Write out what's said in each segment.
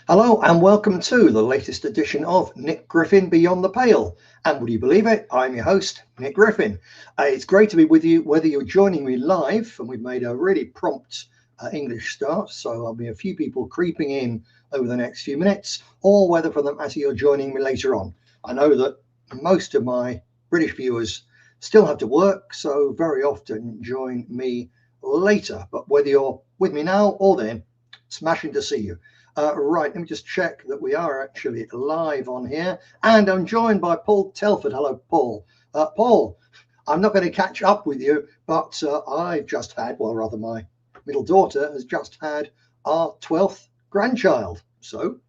Hello and welcome to the latest edition of Nick Griffin Beyond the Pale. And would you believe it? I'm your host, Nick Griffin. It's great to be with you, whether you're joining me live, and we've made a really prompt English start, so there'll be a few people creeping in over the next few minutes, or whether for them as you're joining me later on. I know that most of my British viewers still have to work, so very often join me later. But whether you're with me now or then, smashing to see you. Right, let me just check that we are actually live on here. And I'm joined by Paul Telford. Hello, Paul. Paul, I'm not going to catch up with you, but I've just had, well, rather, my middle daughter has just had our 12th grandchild. So,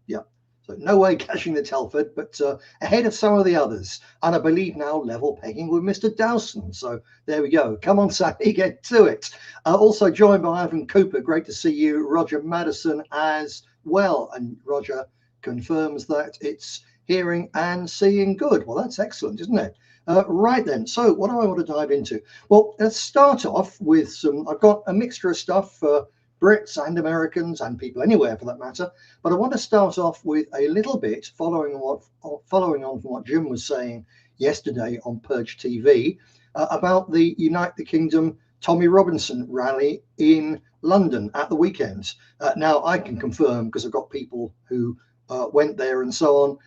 yeah. So no way catching the Telford, but ahead of some of the others. And I believe now level pegging with Mr. Dowson. So there we go. Come on, Sally, get to it. Also joined by Ivan Cooper. Great to see you. Roger Madison as well. And Roger confirms that it's hearing and seeing good. Well, that's excellent, isn't it? Right then. So what do I want to dive into? Well, let's start off with I've got a mixture of stuff for Brits and Americans and people anywhere for that matter. But I want to start off with a little bit following on from what Jim was saying yesterday on Purge TV about the Unite the Kingdom Tommy Robinson rally in London at the weekend. Now I can confirm, because I've got people who went there and so on,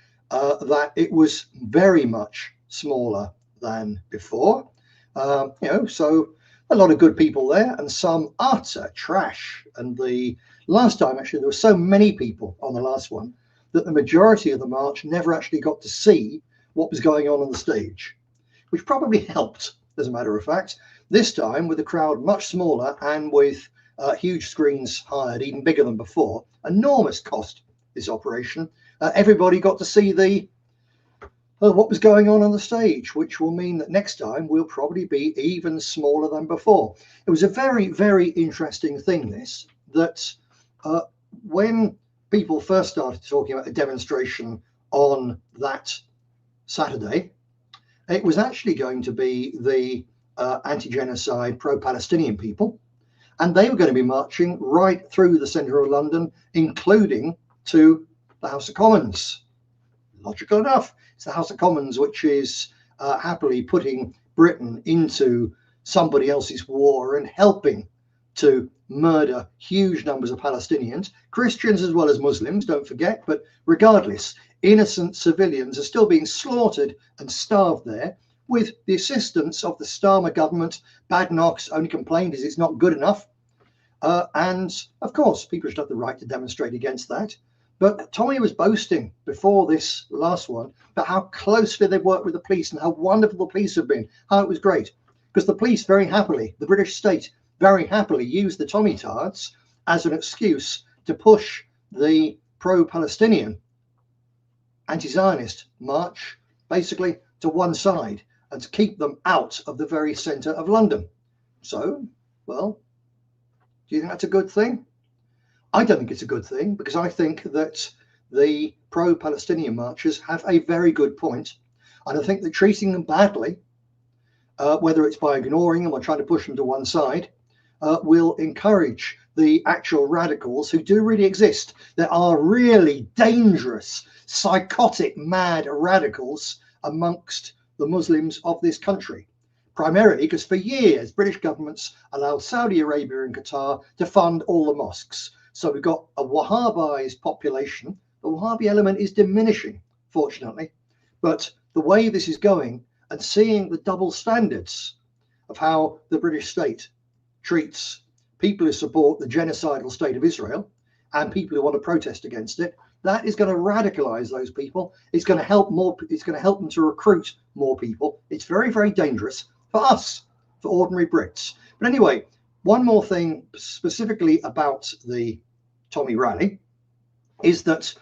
that it was very much smaller than before. So a lot of good people there and some utter trash. And the last time, actually, there were so many people on the last one that the majority of the march never actually got to see what was going on the stage, which probably helped, as a matter of fact. This time, with the crowd much smaller and with huge screens hired, even bigger than before, enormous cost, this operation, everybody got to see what was going on the stage, which will mean that next time we'll probably be even smaller than before. It was a very, very interesting thing, this, that when people first started talking about a demonstration on that Saturday, it was actually going to be the anti-genocide, pro-Palestinian people, and they were going to be marching right through the centre of London, including to the House of Commons. Logical enough. It's the House of Commons which is happily putting Britain into somebody else's war and helping to murder huge numbers of Palestinians, Christians as well as Muslims, don't forget. But regardless, innocent civilians are still being slaughtered and starved there with the assistance of the Starmer government. Badenoch's only complaint is it's not good enough. And of course, people should have the right to demonstrate against that. But Tommy was boasting before this last one about how closely they've worked with the police and how wonderful the police have been, how it was great. Because the police very happily, the British state very happily used the Tommy tards as an excuse to push the pro-Palestinian anti-Zionist march basically to one side and to keep them out of the very centre of London. So, well, do you think that's a good thing? I don't think it's a good thing, because I think that the pro-Palestinian marchers have a very good point. And I think that treating them badly, whether it's by ignoring them or trying to push them to one side, will encourage the actual radicals who do really exist. There are really dangerous, psychotic, mad radicals amongst the Muslims of this country. Primarily because for years, British governments allowed Saudi Arabia and Qatar to fund all the mosques. So we've got a Wahhabized population. The Wahhabi element is diminishing, fortunately. But the way this is going, and seeing the double standards of how the British state treats people who support the genocidal state of Israel and people who want to protest against it, that is going to radicalize those people. It's going to help them to recruit more people. It's very, very dangerous for us, for ordinary Brits. But anyway, one more thing specifically about the Tommy rally is that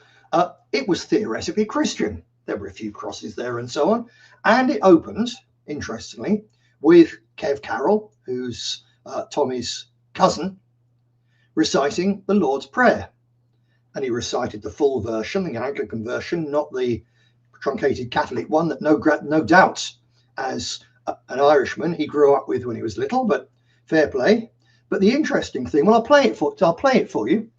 it was theoretically Christian. There were a few crosses there and so on. And it opened, interestingly, with Kev Carroll, who's Tommy's cousin, reciting the Lord's Prayer. And he recited the full version, the Anglican version, not the truncated Catholic one that no doubt, as an Irishman, he grew up with when he was little, but fair play. But the interesting thing, well, I'll play it for you.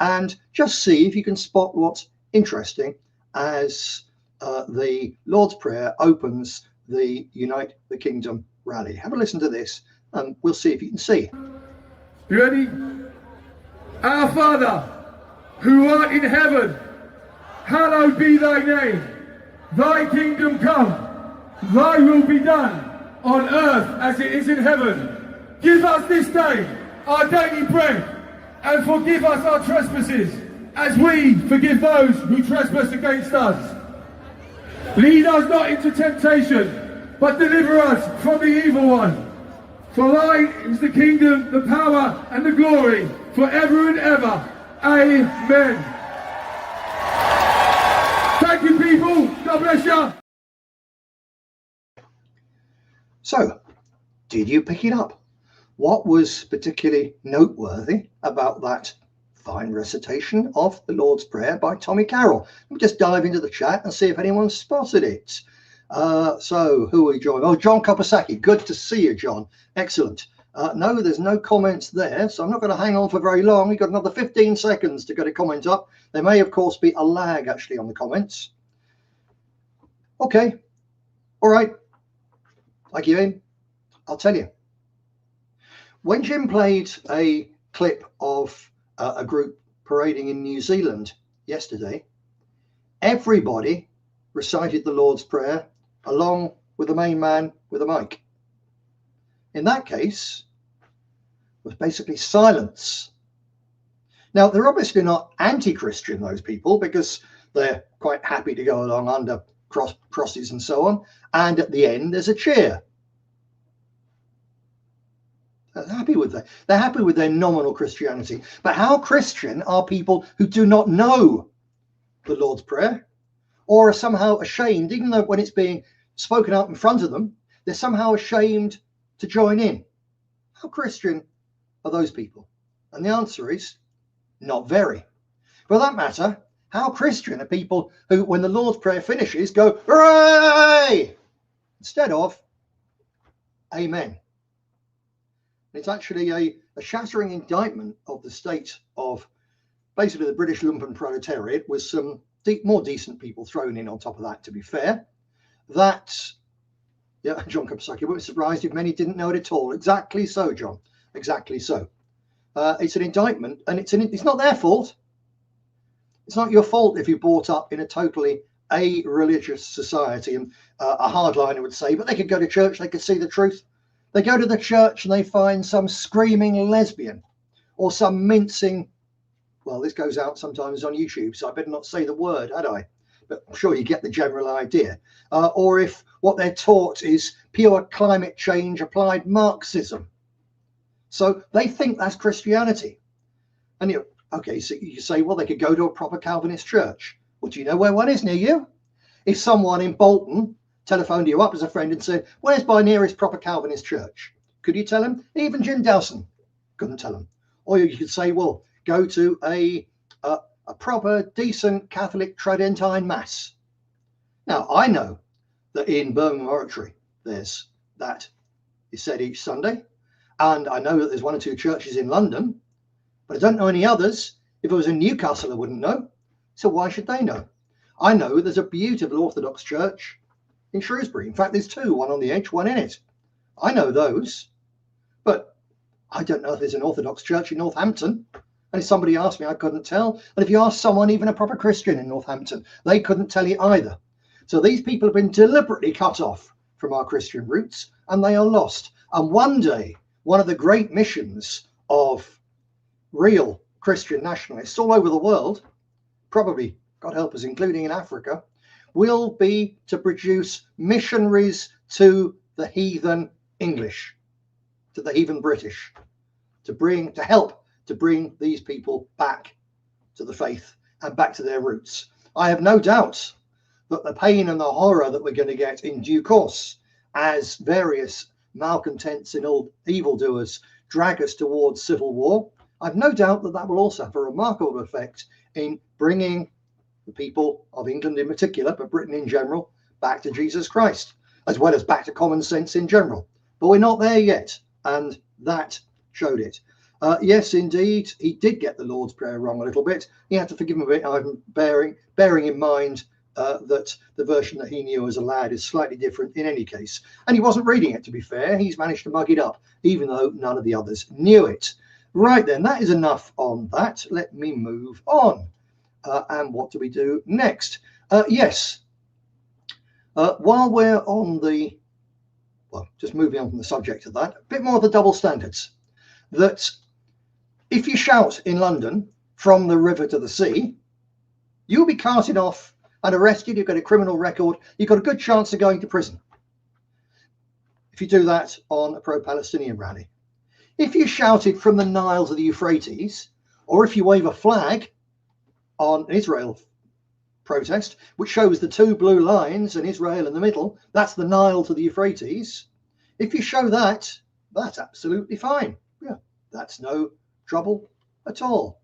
and just see if you can spot what's interesting as the Lord's Prayer opens the Unite the Kingdom rally. Have a listen to this and we'll see if you can see. You ready? Our Father, who art in heaven, hallowed be thy name. Thy kingdom come, thy will be done, on earth as it is in heaven. Give us this day our daily bread, and forgive us our trespasses, as we forgive those who trespass against us. Lead us not into temptation, but deliver us from the evil one. For thine is the kingdom, the power, and the glory, forever and ever. Amen. Thank you, people. God bless you. So, did you pick it up? What was particularly noteworthy about that fine recitation of the Lord's Prayer by Tommy Carroll? We'll just dive into the chat and see if anyone spotted it. So, who are we joining? Oh, John Kopasaki. Good to see you, John. Excellent. No, there's no comments there, so I'm not going to hang on for very long. We've got another 15 seconds to get a comment up. There may, of course, be a lag, actually, on the comments. Okay. All right. Like you in, I'll tell you. When Jim played a clip of a group parading in New Zealand yesterday, everybody recited the Lord's Prayer along with the main man with a mic. In that case, it was basically silence. Now, they're obviously not anti-Christian, those people, because they're quite happy to go along under crosses and so on. And at the end, there's a cheer. They're happy with that. They're happy with their nominal Christianity. But how Christian are people who do not know the Lord's Prayer, or are somehow ashamed, even though when it's being spoken out in front of them, they're somehow ashamed to join in? How Christian are those people? And the answer is not very. For that matter, how Christian are people who, when the Lord's Prayer finishes, go, hooray, instead of amen? It's actually a shattering indictment of the state of basically the British lumpen proletariat, with some more decent people thrown in on top of that, to be fair. That, yeah, John Kopsaki, I wouldn't be surprised if many didn't know it at all. Exactly so, John. Exactly so. It's an indictment, and it's not their fault. It's not your fault if you're brought up in a totally a-religious society. And a hardliner would say, but they could go to church, they could see the truth. They go to the church and they find some screaming lesbian or some mincing, well, this goes out sometimes on YouTube, so I better not say the word, had I? But I'm sure you get the general idea. Or if what they're taught is pure climate change applied Marxism. So they think that's Christianity. And you, okay, so you say, well, they could go to a proper Calvinist church. Well, do you know where one is near you? If someone in Bolton telephoned you up as a friend and said, where's my nearest proper Calvinist church? Could you tell him? Even Jim Dowson couldn't tell him. Or you could say, well, go to a proper, decent Catholic Tridentine Mass. Now, I know that in Birmingham Oratory, there's that is said each Sunday. And I know that there's one or two churches in London, but I don't know any others. If it was in Newcastle, I wouldn't know. So why should they know? I know there's a beautiful Orthodox church in Shrewsbury. In fact, there's two, one on the edge, one in it. I know those, but I don't know if there's an Orthodox church in Northampton. And if somebody asked me, I couldn't tell. And if you ask someone, even a proper Christian in Northampton, they couldn't tell you either. So these people have been deliberately cut off from our Christian roots, and they are lost. And one day, one of the great missions of real Christian nationalists all over the world, probably, God help us, including in Africa, will be to produce missionaries to the heathen English, to the heathen British, to help to bring these people back to the faith and back to their roots. I have no doubt that the pain and the horror that we're going to get in due course as various malcontents and old evildoers drag us towards civil war, I've no doubt that that will also have a remarkable effect in bringing the people of England in particular, but Britain in general, back to Jesus Christ, as well as back to common sense in general. But we're not there yet, and that showed it. Yes, indeed, he did get the Lord's Prayer wrong a little bit. He had to forgive him a bit. I'm bearing in mind that the version that he knew as a lad is slightly different in any case. And he wasn't reading it, to be fair. He's managed to mug it up, even though none of the others knew it. Right then, that is enough on that. Let me move on. And what do we do next? Yes. While we're on the, well, just moving on from the subject of that, a bit more of the double standards. That if you shout in London from the river to the sea, you'll be carted off and arrested. You've got a criminal record. You've got a good chance of going to prison if you do that on a pro-Palestinian rally. If you shouted from the Nile to the Euphrates, or if you wave a flag on an Israel protest, which shows the two blue lines and Israel in the middle, that's the Nile to the Euphrates. If you show that, that's absolutely fine. Yeah, that's no trouble at all.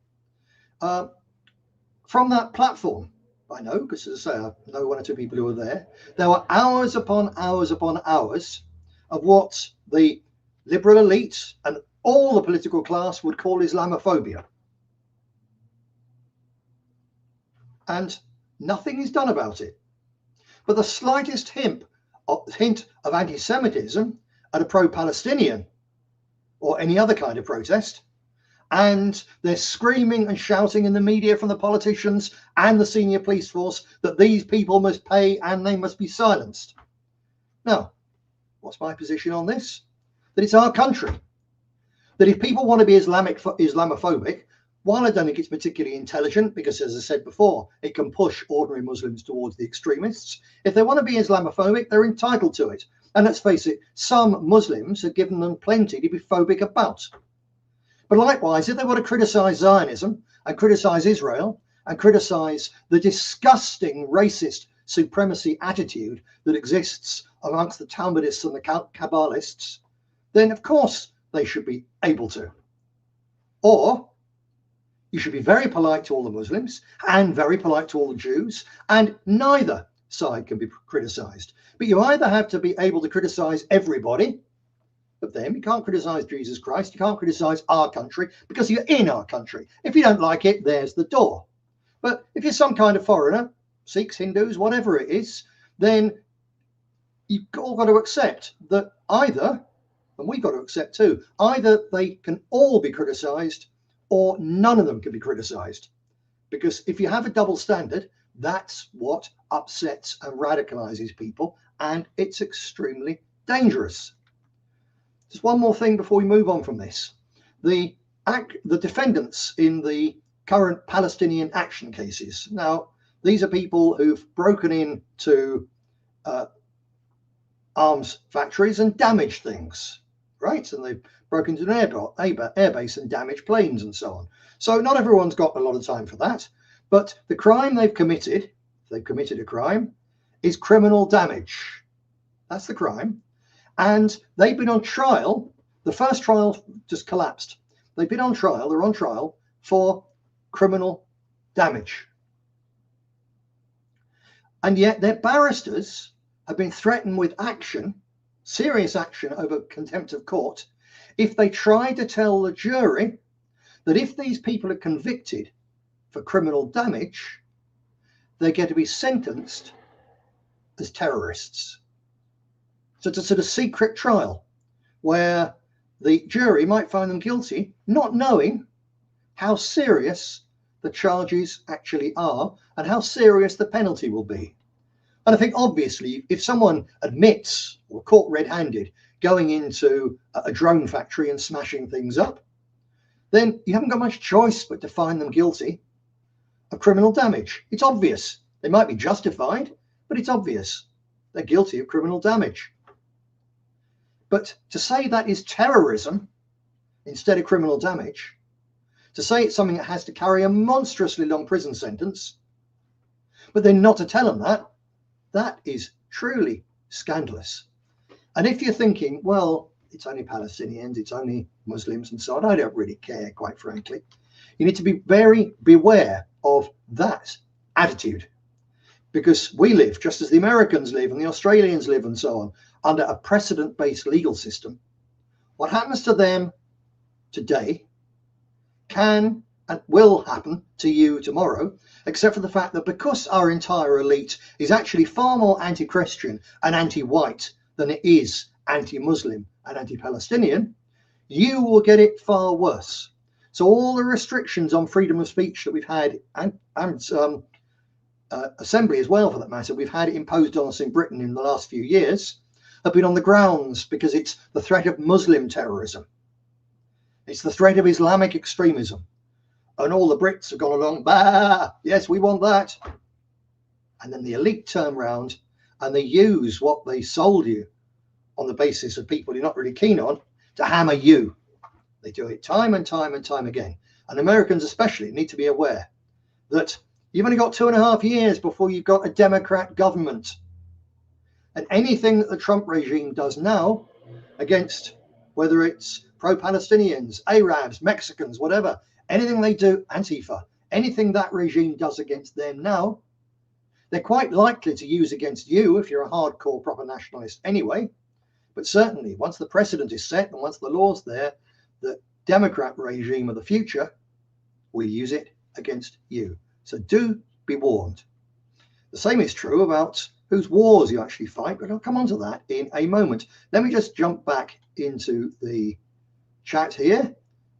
From that platform, I know, because as I say, I know one or two people who were there were hours upon hours upon hours of what the liberal elite and all the political class would call Islamophobia. And nothing is done about it. But the slightest hint of anti-Semitism at a pro-Palestinian or any other kind of protest, and they're screaming and shouting in the media from the politicians and the senior police force that these people must pay and they must be silenced. Now, what's my position on this? That it's our country. That if people want to be Islamophobic, while I don't think it's particularly intelligent, because as I said before, it can push ordinary Muslims towards the extremists, if they want to be Islamophobic, they're entitled to it. And let's face it, some Muslims have given them plenty to be phobic about. But likewise, if they want to criticize Zionism and criticize Israel and criticize the disgusting racist supremacy attitude that exists amongst the Talmudists and the Kabbalists, then of course they should be able to. Or you should be very polite to all the Muslims and very polite to all the Jews, and neither side can be criticized. But you either have to be able to criticize everybody of them. You can't criticize Jesus Christ. You can't criticize our country because you're in our country. If you don't like it, there's the door. But if you're some kind of foreigner, Sikhs, Hindus, whatever it is, then you've all got to accept that either, and we've got to accept too, either they can all be criticized or none of them can be criticized. Because if you have a double standard, that's what upsets and radicalizes people, and it's extremely dangerous. Just one more thing before we move on from this. The defendants in the current Palestinian action cases. Now, these are people who've broken into arms factories and damaged things, right? And they've broken into an airbase and damaged planes and so on. So not everyone's got a lot of time for that. But the crime they've committed a crime, is criminal damage. That's the crime. And they've been on trial. The first trial just collapsed. They've been on trial. They're on trial for criminal damage. And yet their barristers have been threatened with action, serious action over contempt of court, if they try to tell the jury that if these people are convicted for criminal damage, they're going to be sentenced as terrorists. So it's a sort of secret trial where the jury might find them guilty, not knowing how serious the charges actually are and how serious the penalty will be. And I think obviously if someone admits or caught red-handed going into a drone factory and smashing things up, then you haven't got much choice but to find them guilty of criminal damage. It's obvious. They might be justified, but it's obvious. They're guilty of criminal damage. But to say that is terrorism instead of criminal damage, to say it's something that has to carry a monstrously long prison sentence, but then not to tell them that is truly scandalous. And if you're thinking, well, it's only Palestinians, it's only Muslims and so on, I don't really care, quite frankly. You need to be very beware of that attitude, because we live, just as the Americans live and the Australians live and so on, under a precedent-based legal system. What happens to them today can and will happen to you tomorrow, except for the fact that because our entire elite is actually far more anti-Christian and anti-white than it is anti-Muslim and anti-Palestinian, you will get it far worse. So all the restrictions on freedom of speech that we've had, and assembly as well for that matter, we've had imposed on us in Britain in the last few years, have been on the grounds because it's the threat of Muslim terrorism. It's the threat of Islamic extremism. And all the Brits have gone along, bah, yes, we want that. And then the elite turn round and they use what they sold you on the basis of people you're not really keen on to hammer you. They do it time and time and time again. And Americans especially need to be aware that you've only got 2.5 years before you've got a Democrat government. And anything that the Trump regime does now against, whether it's pro-Palestinians, Arabs, Mexicans, whatever, anything they do, Antifa, anything that regime does against them now, they're quite likely to use against you if you're a hardcore proper nationalist anyway. But certainly once the precedent is set and once the law's there, the Democrat regime of the future will use it against you. So do be warned. The same is true about whose wars you actually fight, but I'll come on to that in a moment. Let me just jump back into the chat here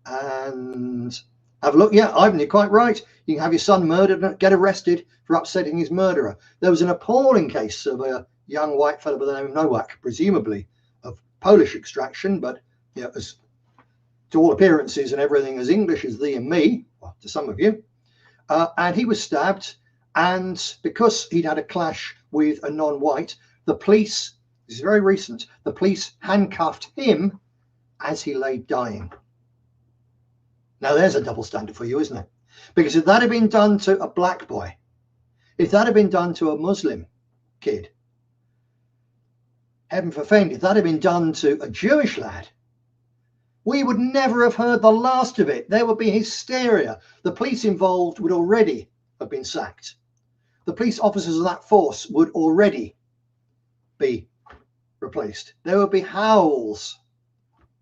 and have a look. Yeah, Ivan, you're quite right. You can have your son murdered and get arrested for upsetting his murderer. There was an appalling case of a young white fellow by the name of Nowak, presumably of Polish extraction, but you know, as to all appearances and everything as English as thee and me, well, to some of you. And he was stabbed, and because he'd had a clash with a non-white, the police, this is very recent, the police handcuffed him as he lay dying. Now there's a double standard for you, isn't it? Because if that had been done to a black boy, if that had been done to a Muslim kid, heaven forfend, if that had been done to a Jewish lad, we would never have heard the last of it. There would be hysteria. The police involved would already have been sacked. The police officers of that force would already be replaced. There would be howls.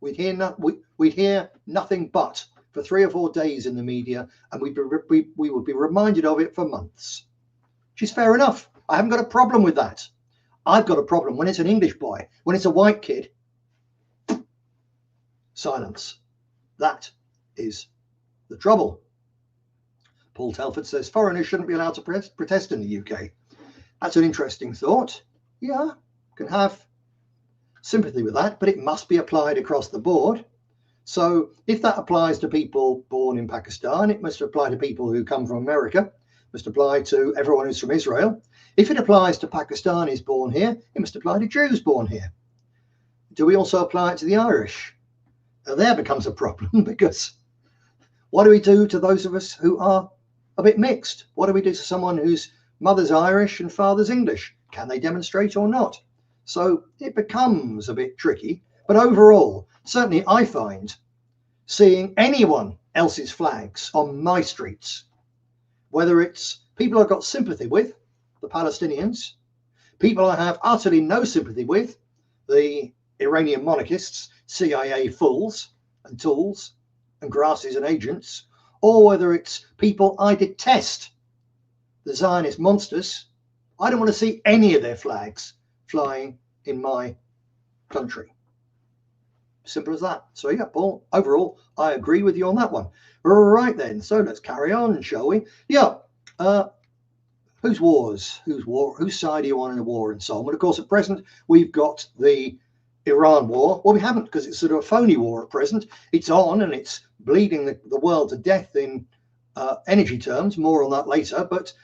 We'd hear nothing but for 3 or 4 days in the media, and we would be reminded of it for months. Which is fair enough. I haven't got a problem with that. I've got a problem when it's an English boy, when it's a white kid. Silence. That is the trouble. Paul Telford says foreigners shouldn't be allowed to protest in the UK. That's an interesting thought. Yeah, can have sympathy with that, but it must be applied across the board. So if that applies to people born in Pakistan, it must apply to people who come from America, it must apply to everyone who's from Israel. If it applies to Pakistanis born here, it must apply to Jews born here. Do we also apply it to the Irish? Now there becomes a problem, because what do we do to those of us who are a bit mixed? What do we do to someone whose mother's Irish and father's English? Can they demonstrate or not? So it becomes a bit tricky. But overall, certainly I find seeing anyone else's flags on my streets, whether it's people I've got sympathy with, the Palestinians, people I have utterly no sympathy with, the Iranian monarchists, CIA fools and tools and grasses and agents, or whether it's people I detest, the Zionist monsters, I don't want to see any of their flags flying in my country. Simple as that. So yeah, Paul, overall, I agree with you on that one. Right then, so let's carry on, shall we? Yeah. Whose wars? Whose side are you on in the war and so on? Well, of course, at present, we've got the Iran war. Well, we haven't, because it's sort of a phony war at present. It's on and it's bleeding the world to death in energy terms. More on that later. But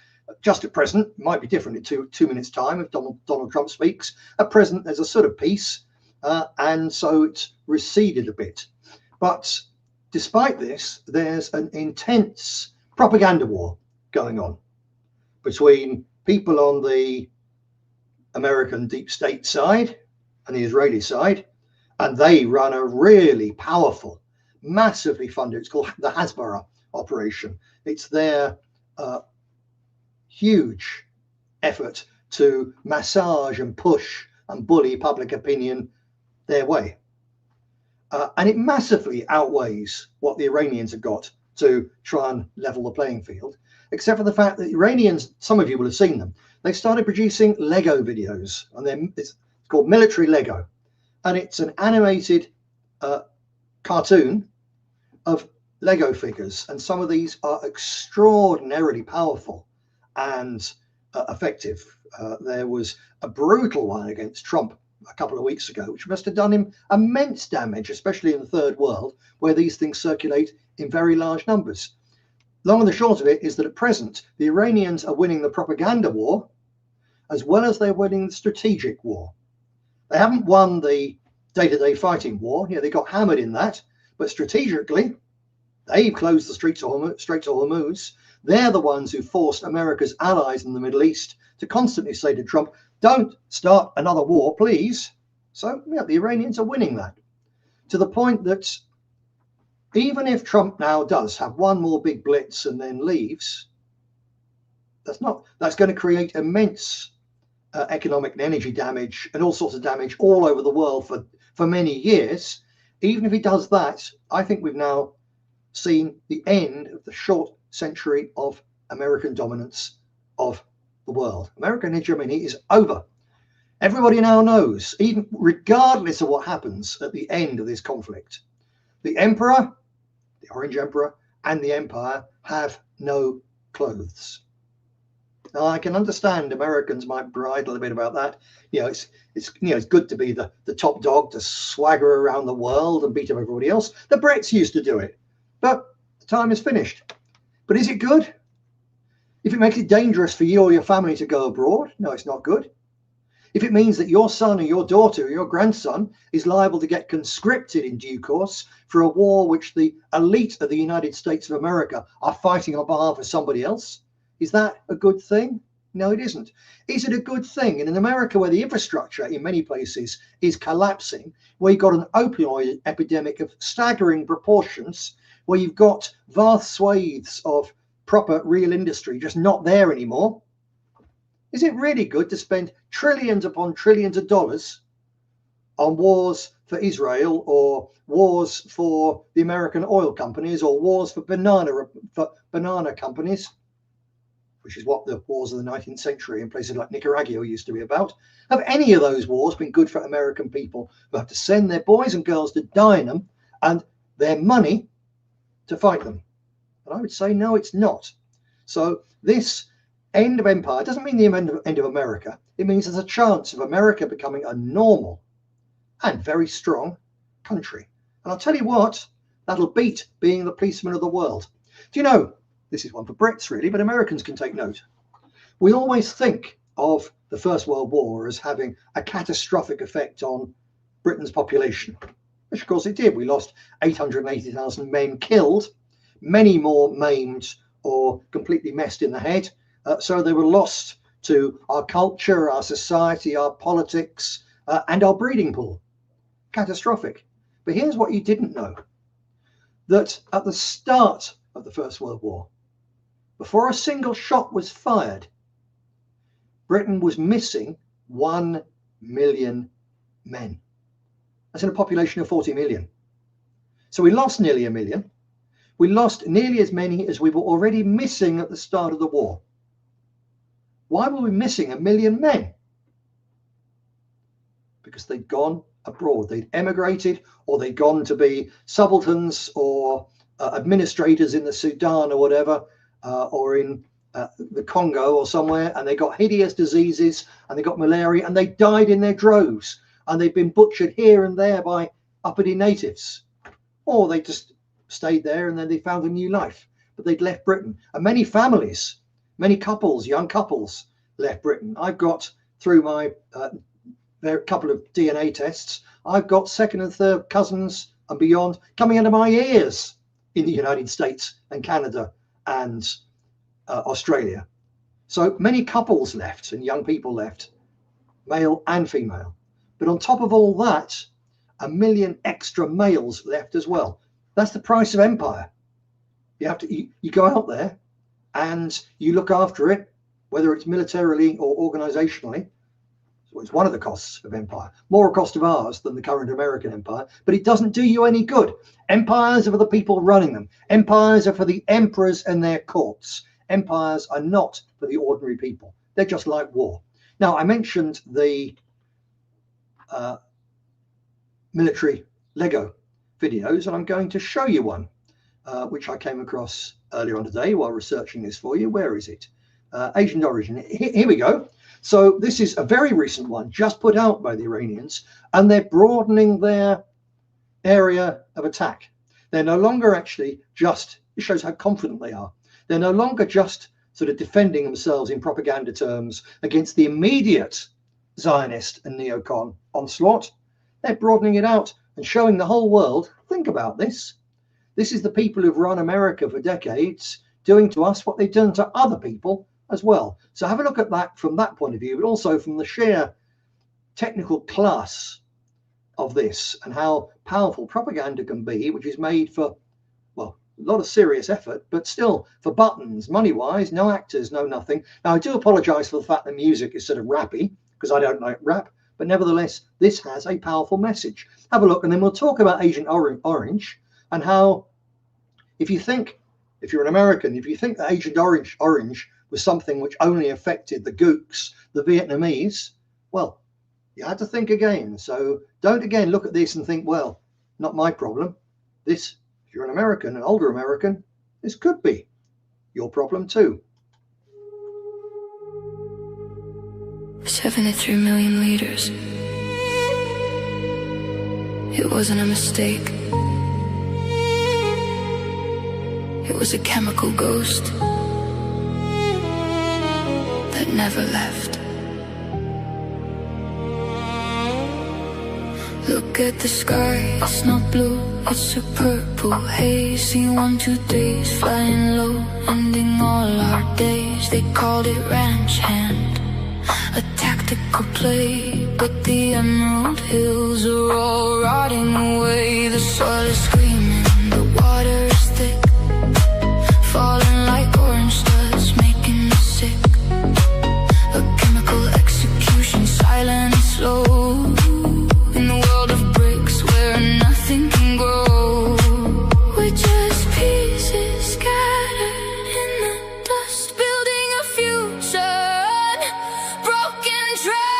just at present, it might be different in two minutes' time if Donald Trump speaks. At present, there's a sort of peace, and so it's receded a bit. But despite this, there's an intense propaganda war going on between people on the American deep state side and the Israeli side, and they run a really powerful, massively funded, it's called the Hasbara operation. It's their huge effort to massage and push and bully public opinion their way. And it massively outweighs what the Iranians have got to try and level the playing field, except for the fact that the Iranians, some of you will have seen them, they started producing Lego videos, and it's called Military Lego, and it's an animated cartoon of Lego figures, and some of these are extraordinarily powerful and effective. There was a brutal one against Trump a couple of weeks ago, which must have done him immense damage, especially in the third world, where these things circulate in very large numbers. Long and the short of it is that at present, the Iranians are winning the propaganda war, as well as they're winning the strategic war. They haven't won the day-to-day fighting war. They got hammered in that, but strategically, they've closed the Straits of Hormuz. They're the ones who forced America's allies in the Middle East to constantly say to Trump, don't start another war, please. So, the Iranians are winning that, to the point that even if Trump now does have one more big blitz and then leaves, that's going to create immense economic and energy damage and all sorts of damage all over the world for many years. Even if he does that, I think we've now seen the end of the short century of American dominance of the world. American hegemony is over. Everybody now knows, even regardless of what happens at the end of this conflict, the emperor, the Orange Emperor, and the empire have no clothes. Now, I can understand Americans might bridle a bit about that. It's good to be the top dog, to swagger around the world and beat up everybody else. The Brits used to do it, but the time is finished. But is it good? If it makes it dangerous for you or your family to go abroad, no, it's not good. If it means that your son or your daughter or your grandson is liable to get conscripted in due course for a war which the elite of the United States of America are fighting on behalf of somebody else, is that a good thing? No, it isn't. Is it a good thing in America, where the infrastructure in many places is collapsing, where you've got an opioid epidemic of staggering proportions, where you've got vast swathes of proper real industry just not there anymore? Is it really good to spend trillions upon trillions of dollars on wars for Israel, or wars for the American oil companies, or wars for banana companies, which is what the wars of the 19th century in places like Nicaragua used to be about? Have any of those wars been good for American people who have to send their boys and girls to die in them and their money to fight them? And I would say, no, it's not. So this end of empire doesn't mean the end of America. It means there's a chance of America becoming a normal and very strong country. And I'll tell you what, that'll beat being the policeman of the world. Do you know, this is one for Brits really, but Americans can take note. We always think of the First World War as having a catastrophic effect on Britain's population, which of course it did. We lost 880,000 men killed, many more maimed or completely messed in the head. So they were lost to our culture, our society, our politics, and our breeding pool. Catastrophic. But here's what you didn't know. That at the start of the First World War, before a single shot was fired, Britain was missing 1 million men. That's in a population of 40 million. So we lost nearly 1 million. We lost nearly as many as we were already missing at the start of the war. Why were we missing 1 million men? Because they'd gone abroad. They'd emigrated, or they'd gone to be subalterns or administrators in the Sudan or whatever, or in the Congo or somewhere, and they got hideous diseases, and they got malaria, and they died in their droves, and they'd been butchered here and there by uppity natives, or they just stayed there and then they found a new life, but they'd left Britain. And many families, many couples, young couples, left Britain. I've got, through my couple of DNA tests, I've got second and third cousins and beyond coming under my ears in the United States and Canada and Australia. So many couples left and young people left, male and female. But on top of all that, 1 million extra males left as well. That's the price of empire. You have to, you go out there and you look after it, whether it's militarily or organizationally. Well, it's one of the costs of empire, more a cost of ours than the current American empire, but it doesn't do you any good. Empires are for the people running them. Empires are for the emperors and their courts. Empires are not for the ordinary people. They're just like war. Now, I mentioned the military Lego videos, and I'm going to show you one, which I came across earlier on today while researching this for you. Where is it? Asian origin. Here we go. So this is a very recent one, just put out by the Iranians, and they're broadening their area of attack. They're no longer actually just, it shows how confident they are. They're no longer just sort of defending themselves in propaganda terms against the immediate Zionist and neocon onslaught. They're broadening it out and showing the whole world, think about this. This is the people who've run America for decades doing to us what they've done to other people as well. So have a look at that from that point of view, but also from the sheer technical class of this and how powerful propaganda can be, which is made for, well, a lot of serious effort, but still for buttons, money-wise, no actors, no nothing. Now, I do apologize for the fact that music is sort of rappy, because I don't like rap, but nevertheless, this has a powerful message. Have a look, and then we'll talk about Agent Orange and how, if you're an American, if you think that Agent Orange was something which only affected the Gooks, the Vietnamese, well, you had to think again. So don't again look at this and think, well, not my problem. This, if you're an American, an older American, this could be your problem too. 73 million liters. It wasn't a mistake. It was a chemical ghost that never left. Look at the sky, it's not blue, it's a purple haze. 1, 2 days, flying low, ending all our days. They called it ranch hand, a tactical play, but the emerald hills are all rotting away. The soil is screaming, the water is thick, falling like orange studs, making us sick. A chemical execution, silent and slow, in the world of bricks where nothing can grow. We're just pieces scattered in the dust, building a future, broken trust.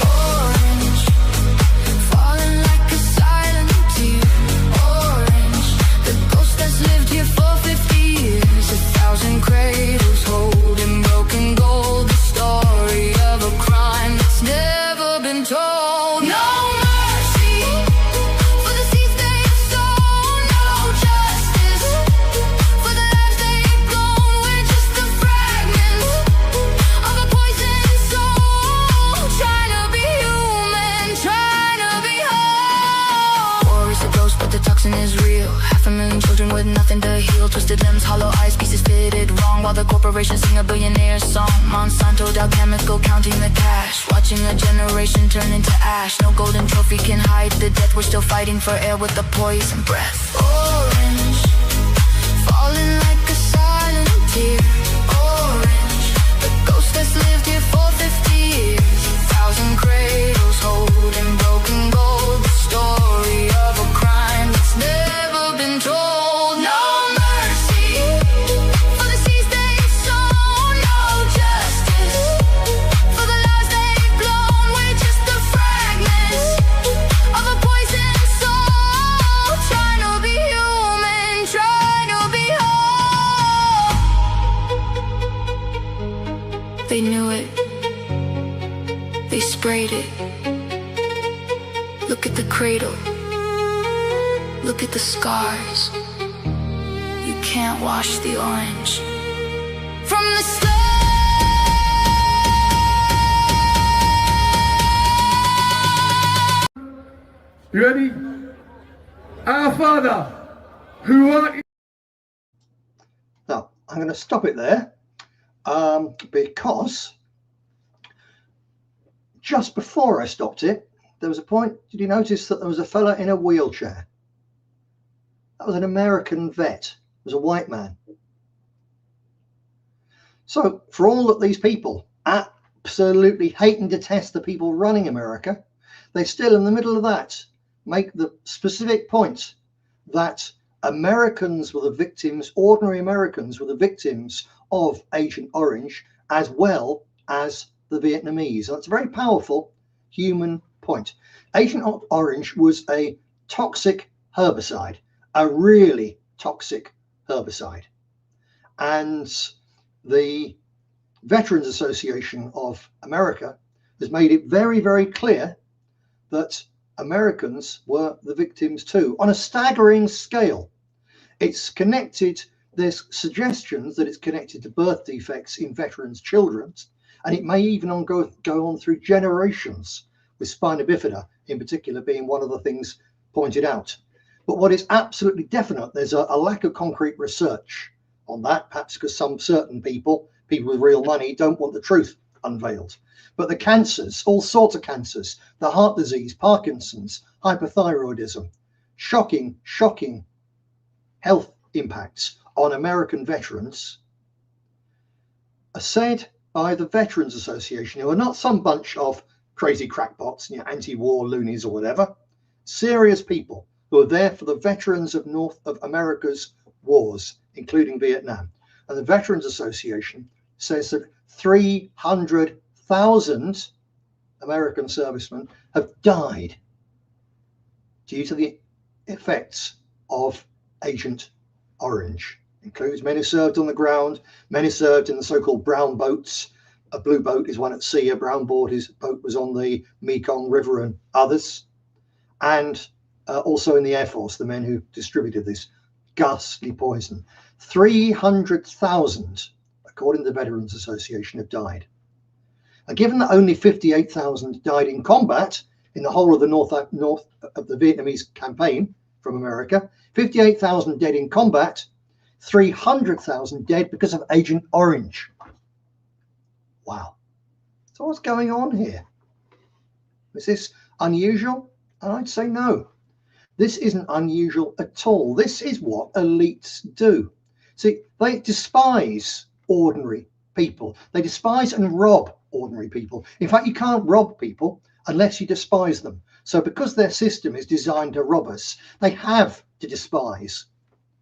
Orange, falling like a silent tear. Orange, the ghost that's lived here for 50 years. 1,000 cradles holding broken gold. The story of a crime that's never been told. No mercy for the seeds they've sown. No justice for the lives they've blown. We're just the fragments of a poisoned soul, trying to be human, trying to be whole. War is a ghost, but the toxin is real. 500,000 children with nothing to heal. Twisted limbs, hollow eyes, pieces fitted wrong, while the corporations sing a billionaire song. Monsanto, Dow Chemical, counting the cash, watching a generation turn into ash. No golden trophy can hide the death. We're still fighting for air with the poison breath. Orange, falling like a silent tear. Orange, the ghost that's lived here for 50 years. 1,000 cradles holding broken gold. The story of a crime that's never been told. No mercy for the seeds they've sown. No justice for the lives they've blown. We're just the fragments of a poisoned soul, trying to be human, trying to be whole. They knew it. They sprayed it. Look at the cradle. Look at the scars. You can't wash the orange from the start. You ready? Our Father, who art in... Now, I'm going to stop it there because just before I stopped it, there was a point, did you notice that there was a fella in a wheelchair? That was an American vet. It was a white man. So for all that these people absolutely hate and detest the people running America, they still, in the middle of that, make the specific point that Americans were the victims, ordinary Americans were the victims of Agent Orange, as well as the Vietnamese. That's a very powerful human point. Agent Orange was a toxic herbicide, a really toxic herbicide. And the Veterans Association of America has made it very, very clear that Americans were the victims too, on a staggering scale. It's connected, there's suggestions that it's connected to birth defects in veterans' children, and it may even go on through generations, with spina bifida in particular being one of the things pointed out. But what is absolutely definite, there's a lack of concrete research on that, perhaps because some certain people with real money, don't want the truth unveiled. But the cancers, all sorts of cancers, the heart disease, Parkinson's, hypothyroidism, shocking health impacts on American veterans are said by the Veterans Association, who are not some bunch of crazy crackpots, anti-war loonies or whatever, serious people who are there for the veterans of North of America's wars, including Vietnam. And the Veterans Association says that 300,000 American servicemen have died due to the effects of Agent Orange. Includes men who served on the ground, men who served in the so-called brown boats. A blue boat is one at sea, a brown boat was on the Mekong River and others. And also in the Air Force, the men who distributed this ghastly poison. 300,000, according to the Veterans Association, have died. And given that only 58,000 died in combat in the whole of the north of the Vietnamese campaign from America, 58,000 dead in combat, 300,000 dead because of Agent Orange. Wow. So what's going on here? Is this unusual? And I'd say no. This isn't unusual at all. This is what elites do. See, they despise ordinary people. They despise and rob ordinary people. In fact, you can't rob people unless you despise them. So because their system is designed to rob us, they have to despise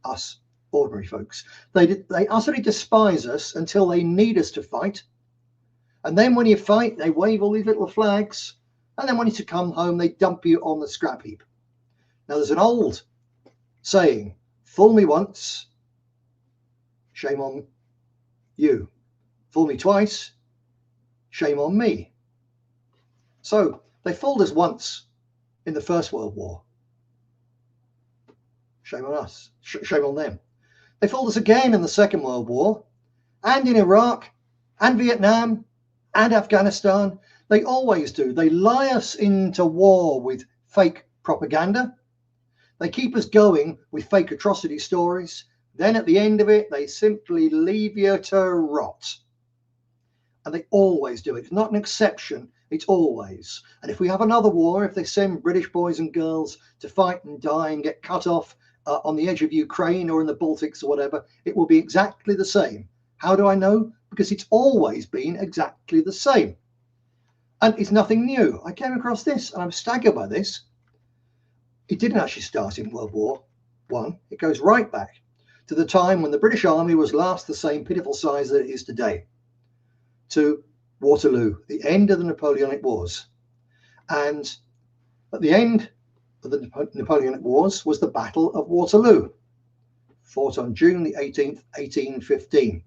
us ordinary folks. They utterly despise us until they need us to fight. And then when you fight, they wave all these little flags. And then when you come home, they dump you on the scrap heap. Now, there's an old saying, fool me once, shame on you. Fool me twice, shame on me. So they fooled us once in the First World War. Shame on us, shame on them. They fooled us again in the Second World War, and in Iraq, and Vietnam, and Afghanistan. They always do. They lie us into war with fake propaganda. They keep us going with fake atrocity stories. Then at the end of it, they simply leave you to rot. And they always do it. It's not an exception. It's always. And if we have another war, if they send British boys and girls to fight and die and get cut off on the edge of Ukraine or in the Baltics or whatever, it will be exactly the same. How do I know? Because it's always been exactly the same. And it's nothing new. I came across this and I'm staggered by this. It didn't actually start in World War I. It goes right back to the time when the British Army was last the same pitiful size that it is today, to Waterloo, the end of the Napoleonic Wars. And at the end of the Napoleonic Wars was the Battle of Waterloo, fought on June the 18th, 1815.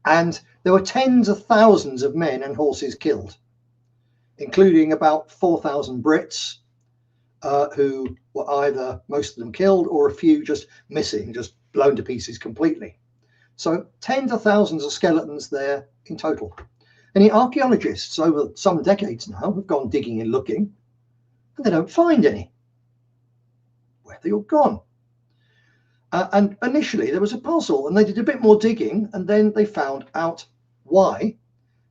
And there were tens of thousands of men and horses killed, including about 4,000 Brits, who were either most of them killed or a few just missing, just blown to pieces completely. So tens of thousands of skeletons there in total. And the archaeologists over some decades now have gone digging and looking, and they don't find any. Where they all gone? And initially there was a puzzle, and they did a bit more digging, and then they found out why.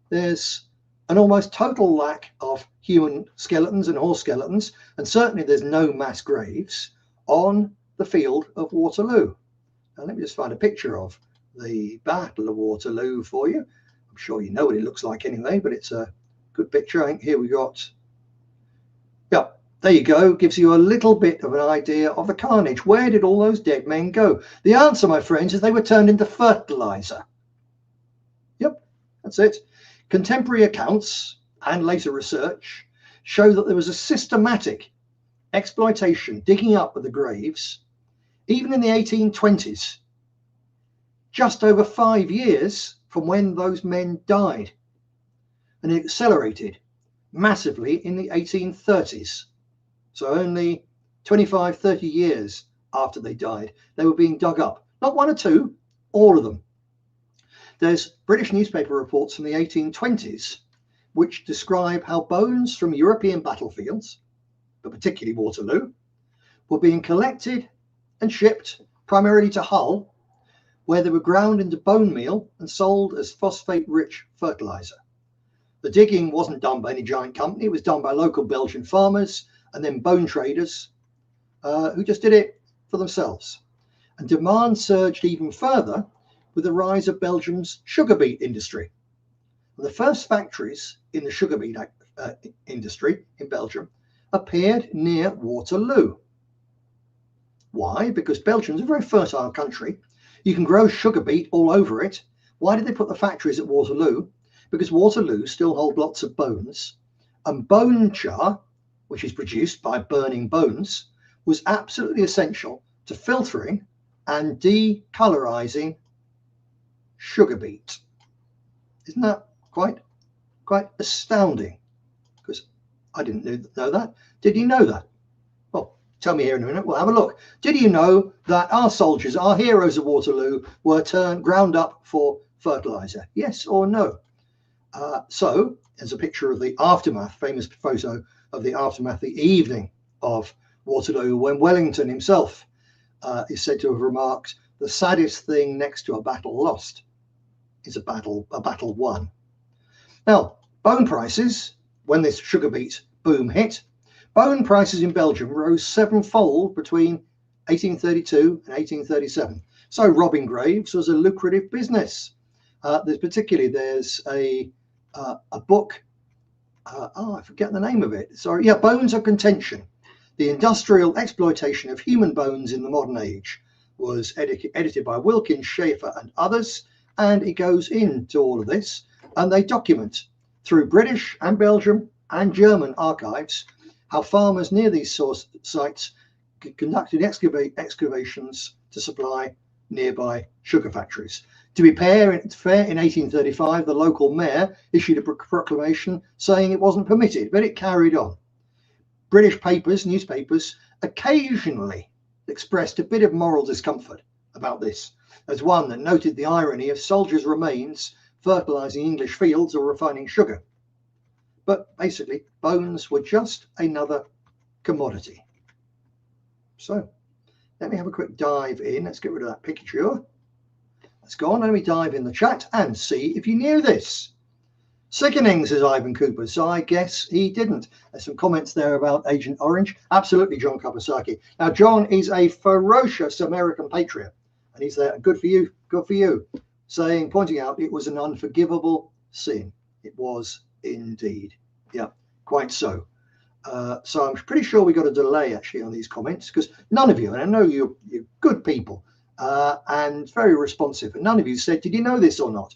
There's an almost total lack of human skeletons and horse skeletons, and certainly there's no mass graves on the field of Waterloo. Now let me just find a picture of the Battle of Waterloo for you. I'm sure you know what it looks like anyway, but it's a good picture. I think here we got, yeah, there you go. Gives you a little bit of an idea of the carnage. Where did all those dead men go? The answer, my friends, is they were turned into fertilizer. Yep, that's it. Contemporary accounts and later research show that there was a systematic exploitation, digging up of the graves, even in the 1820s, just over 5 years from when those men died. And it accelerated massively in the 1830s. So only 25, 30 years after they died, they were being dug up. Not one or two, all of them. There's British newspaper reports from the 1820s which describe how bones from European battlefields, but particularly Waterloo, were being collected and shipped primarily to Hull, where they were ground into bone meal and sold as phosphate-rich fertilizer. The digging wasn't done by any giant company. It was done by local Belgian farmers and then bone traders who just did it for themselves. And demand surged even further with the rise of Belgium's sugar beet industry. And the first factories in the sugar beet industry in Belgium appeared near Waterloo. Why? Because Belgium's a very fertile country. You can grow sugar beet all over it. Why did they put the factories at Waterloo? Because Waterloo still holds lots of bones, and bone char, which is produced by burning bones, was absolutely essential to filtering and decolorizing sugar beet. Isn't that quite astounding? Because I didn't know that. Did you know that? Well, tell me here in a minute. We'll have a look. Did you know that our soldiers, our heroes of Waterloo, were ground up for fertilizer? Yes or no? So there's a picture of the aftermath, famous photo of the aftermath, the evening of Waterloo, when Wellington himself is said to have remarked, "The saddest thing next to a battle lost is a battle won." Now, bone prices, when this sugar beet boom hit, bone prices in Belgium rose 7-fold between 1832 and 1837. So robbing graves was a lucrative business. There's a book, I forget the name of it. Sorry, yeah, Bones of Contention. The Industrial Exploitation of Human Bones in the Modern Age was edited by Wilkins, Schaefer and others, and it goes into all of this, and they document through British and Belgium and German archives how farmers near these source sites conducted excavations to supply nearby sugar factories. To be fair, in 1835, the local mayor issued a proclamation saying it wasn't permitted, but it carried on. British newspapers, occasionally expressed a bit of moral discomfort about this, as one that noted the irony of soldiers' remains fertilizing English fields or refining sugar. But basically, bones were just another commodity. So let me have a quick dive in. Let's get rid of that picture. Let's go on. Let me dive in the chat and see if you knew this. Sickening, says Ivan Cooper. So I guess he didn't. There's some comments there about Agent Orange. Absolutely, John Kabasaki. Now, John is a ferocious American patriot, and he's there. Good for you. Good for you. Pointing out it was an unforgivable sin. It was indeed. Yeah, quite so. So I'm pretty sure we got a delay actually on these comments, because none of you, and I know you're good people and very responsive, and none of you said, did you know this or not?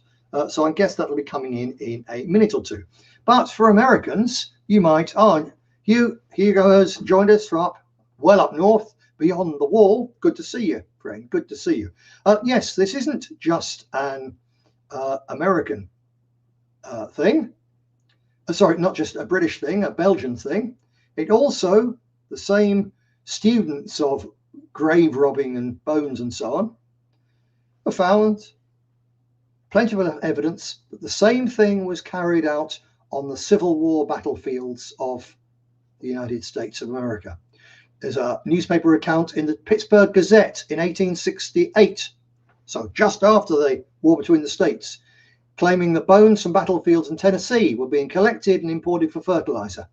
So I guess that'll be coming in a minute or two. But for Americans, you might, Hugo has joined us from well up north, beyond the wall. Good to see you, friend. Good to see you. Yes, this isn't just an American thing. Sorry, not just a British thing, a Belgian thing. It also, the same students of grave robbing and bones and so on, have found plenty of evidence that the same thing was carried out on the Civil War battlefields of the United States of America. There's a newspaper account in the Pittsburgh Gazette in 1868, so just after the war between the states, claiming that bones from battlefields in Tennessee were being collected and imported for fertilizer.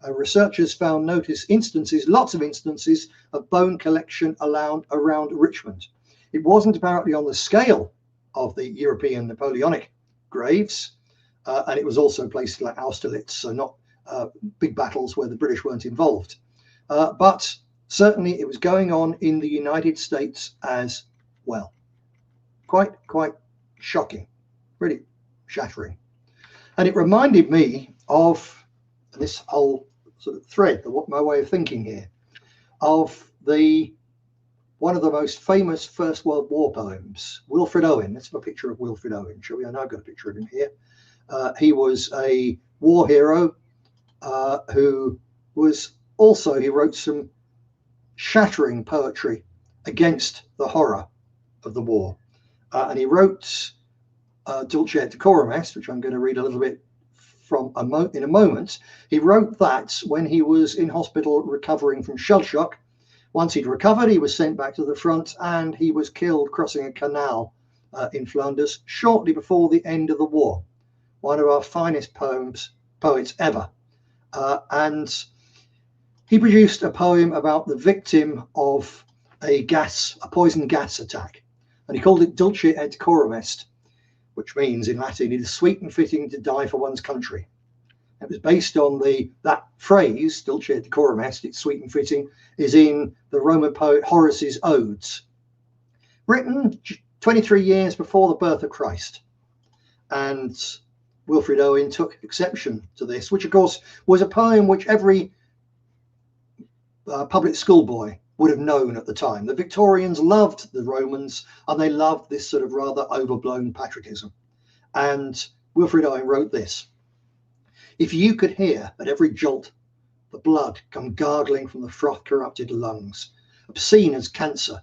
Researchers found lots of instances of bone collection around Richmond. It wasn't apparently on the scale of the European Napoleonic graves, and it was also places like Austerlitz, so not big battles where the British weren't involved. But certainly it was going on in the United States as well. Quite shocking, really shattering. And it reminded me of this whole sort of thread, my way of thinking here, of one of the most famous First World War poems, Wilfred Owen. Let's have a picture of Wilfred Owen, shall we? I know I've got a picture of him here. He was a war hero who was also, he wrote some shattering poetry against the horror of the war. And he wrote Dulce et Decorum Est, which I'm going to read a little bit from in a moment. He wrote that when he was in hospital recovering from shell shock. Once he'd recovered, he was sent back to the front, and he was killed crossing a canal in Flanders shortly before the end of the war. One of our finest poets ever. And he produced a poem about the victim of a poison gas attack. And he called it Dulce et Decorum Est, which means in Latin, it is sweet and fitting to die for one's country. It was based on that phrase, Dulce et Decorum Est, it's sweet and fitting, is in the Roman poet Horace's Odes, written 23 years before the birth of Christ. And Wilfred Owen took exception to this, which of course was a poem which every public schoolboy would have known at the time. The Victorians loved the Romans, and they loved this sort of rather overblown patriotism. And Wilfred Owen wrote this: "If you could hear at every jolt the blood come gargling from the froth-corrupted lungs, obscene as cancer,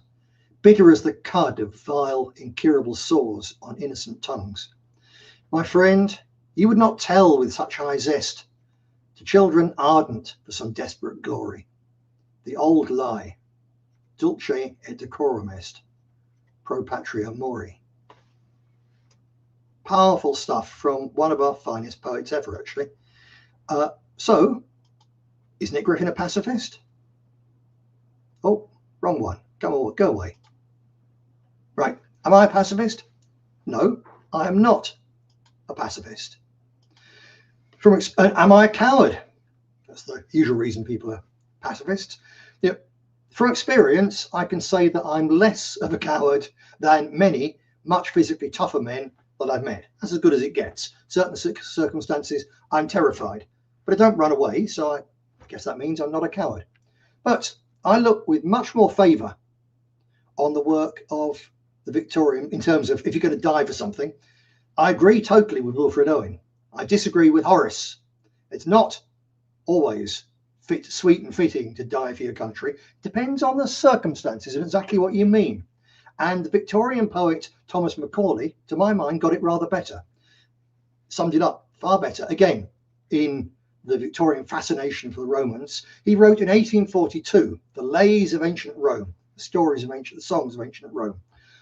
bitter as the cud of vile, incurable sores on innocent tongues, my friend, you would not tell with such high zest to children ardent for some desperate glory the old lie, Dulce et Decorum Est, pro patria mori." Powerful stuff from one of our finest poets ever, actually. So, is Nick Griffin a pacifist? Oh, wrong one. Go away. Right. Am I a pacifist? No, I am not a pacifist. Am I a coward? That's the usual reason people are pacifists. From experience, I can say that I'm less of a coward than many much physically tougher men that I've met. That's as good as it gets. Certain circumstances, I'm terrified, but I don't run away, so I guess that means I'm not a coward. But I look with much more favour on the work of the Victorian in terms of if you're going to die for something. I agree totally with Wilfred Owen. I disagree with Horace. It's not always sweet and fitting to die for your country. Depends on the circumstances and exactly what you mean. And the Victorian poet Thomas Macaulay, to my mind, got it rather better. Summed it up far better. Again, in the Victorian fascination for the Romans, he wrote in 1842 the Lays of Ancient Rome, the songs of ancient Rome.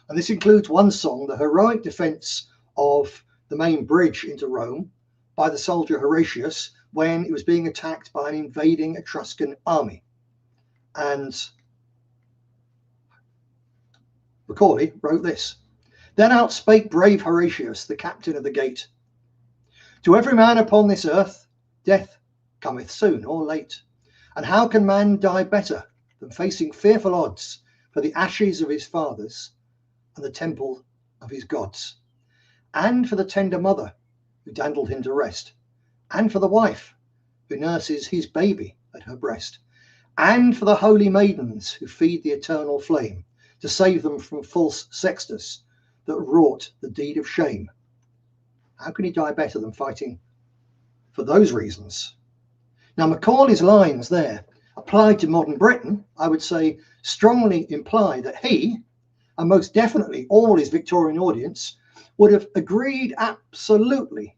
And this includes one song, the heroic defense of the main bridge into Rome by the soldier Horatius when it was being attacked by an invading Etruscan army. And Macaulay wrote this: "Then out spake brave Horatius, the captain of the gate, to every man upon this earth death cometh soon or late. And how can man die better than facing fearful odds for the ashes of his fathers and the temple of his gods, and for the tender mother who dandled him to rest, and for the wife who nurses his baby at her breast, and for the holy maidens who feed the eternal flame to save them from false Sextus that wrought the deed of shame. How can he die better than fighting for those reasons?" Now, Macaulay's lines there, applied to modern Britain, I would say strongly imply that he, and most definitely all his Victorian audience, would have agreed absolutely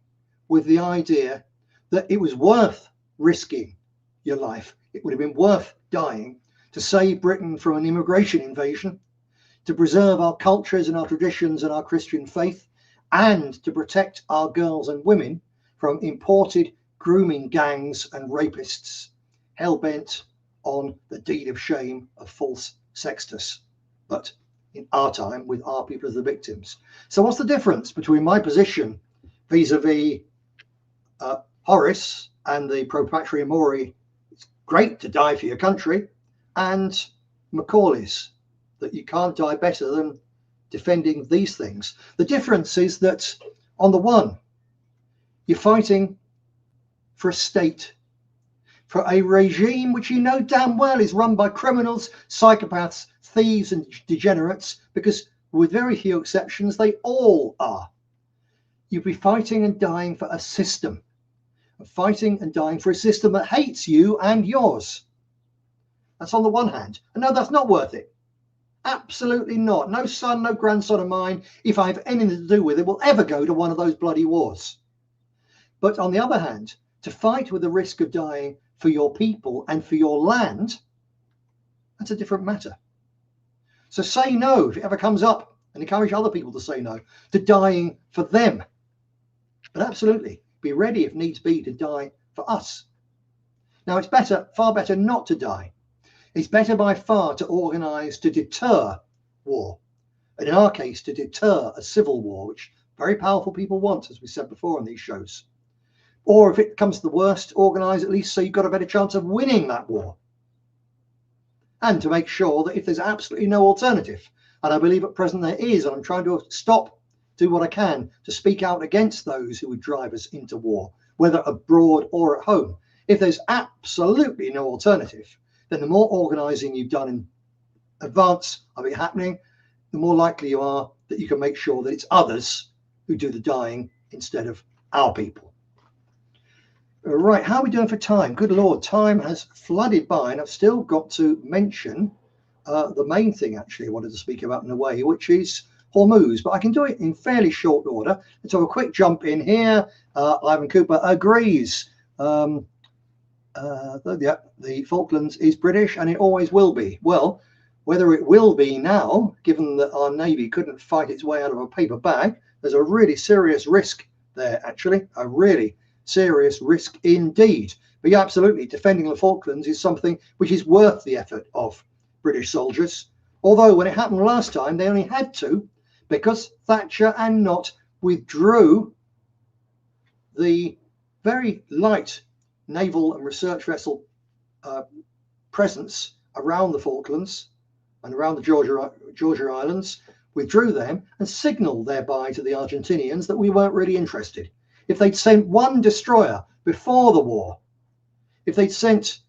with the idea that it was worth risking your life. It would have been worth dying to save Britain from an immigration invasion, to preserve our cultures and our traditions and our Christian faith, and to protect our girls and women from imported grooming gangs and rapists hell-bent on the deed of shame of false sextus, but in our time with our people as the victims. So what's the difference between my position vis-a-vis Horace and the pro patria mori, it's great to die for your country, and Macaulay's, that you can't die better than defending these things? The difference is that on the one, you're fighting for a state, for a regime which you know damn well is run by criminals, psychopaths, thieves and degenerates, because with very few exceptions, they all are. You'd be fighting and dying for a system, fighting and dying for a system that hates you and yours. That's on the one hand. And no, that's not worth it. Absolutely not. No son, no grandson of mine, if I have anything to do with it, will ever go to one of those bloody wars. But on the other hand, to fight with the risk of dying for your people and for your land, that's a different matter. So say no if it ever comes up, and encourage other people to say no to dying for them. But absolutely, be ready if needs be to die for us. Now, it's better, far better not to die. It's better by far to organise to deter war. And in our case, to deter a civil war, which very powerful people want, as we said before on these shows. Or if it comes to the worst, organise at least so you've got a better chance of winning that war. And to make sure that if there's absolutely no alternative, and I believe at present there is, and I'm trying to do what I can to speak out against those who would drive us into war, whether abroad or at home. If there's absolutely no alternative, then the more organising you've done in advance of it happening, the more likely you are that you can make sure that it's others who do the dying instead of our people. Right, how are we doing for time? Good Lord, time has flooded by, and I've still got to mention the main thing actually I wanted to speak about in a way, which is Hormuz, but I can do it in fairly short order. Let's have a quick jump in here. Ivan Cooper agrees. The Falklands is British and it always will be. Well, whether it will be now, given that our Navy couldn't fight its way out of a paper bag, there's a really serious risk there, actually, a really serious risk indeed. But yeah, absolutely, defending the Falklands is something which is worth the effort of British soldiers. Although when it happened last time, they only had to, because Thatcher and Nott withdrew the very light naval and research vessel presence around the Falklands and around the Georgia Islands, withdrew them and signalled thereby to the Argentinians that we weren't really interested. If they'd sent one destroyer before the war, if they'd sent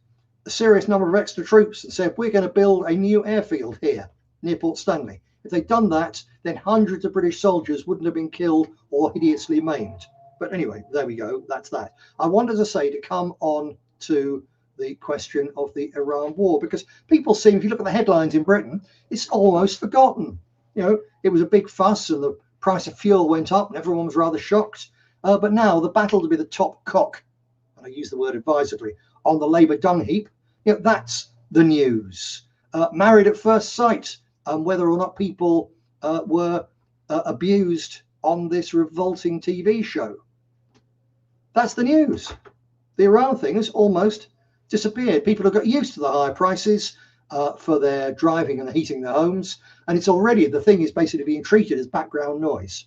a serious number of extra troops and said, we're going to build a new airfield here near Port Stanley, if they'd done that, then hundreds of British soldiers wouldn't have been killed or hideously maimed. But anyway, there we go. That's that. I wanted to say to come on to the question of the Iran war, because people seem, if you look at the headlines in Britain, it's almost forgotten. You know, it was a big fuss and the price of fuel went up and everyone was rather shocked. But now the battle to be the top cock, and I use the word advisedly, on the Labour dung heap, you know, that's the news. Married at first sight, whether or not people were abused on this revolting TV show. That's the news. The Iran thing has almost disappeared. People have got used to the higher prices for their driving and heating their homes, and it's already, the thing is basically being treated as background noise.